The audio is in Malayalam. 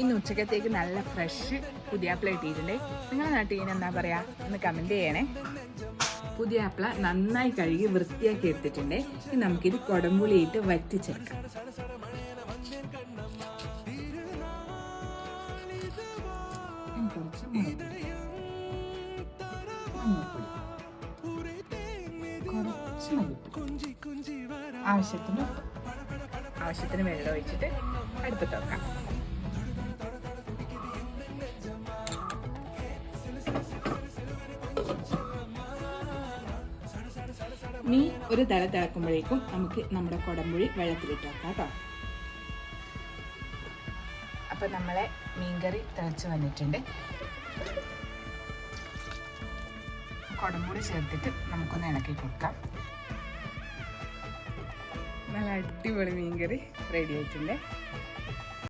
ഇന്ന് ഉച്ചക്കത്തേക്ക് നല്ല ഫ്രഷ് പുതിയാപ്പിള കിട്ടിയിട്ടുണ്ട്. നിങ്ങളുടെ നാട്ടിൽ ഇതിന് എന്താ പറയാ ഒന്ന് കമന്റ് ചെയ്യണേ. പുതിയാപ്പിള നന്നായി കഴുകി വൃത്തിയാക്കി എടുത്തിട്ടുണ്ട്. ഇനി നമുക്കിത് കൊടംപുളിയിട്ട് വറ്റിച്ചെടുക്കാം. കുറച്ച് ആവശ്യത്തിന് വെള്ളം ഒഴിച്ചിട്ട് അടുപ്പത്ത് വെക്കാം. മീൻ ഒരു തല തിളക്കുമ്പോഴേക്കും നമുക്ക് നമ്മുടെ കൊടംപുളി വെള്ളത്തിലിട്ട് വെക്കാം കേട്ടോ. അപ്പം നമ്മളെ മീൻകറി തിളച്ച് വന്നിട്ടുണ്ട്. കൊടംപുളി ചേർത്തിട്ട് നമുക്കൊന്ന് ഇളക്കി കൊടുക്കാം. നല്ല അടിപൊളി മീൻകറി റെഡി ആയിട്ടുണ്ട്.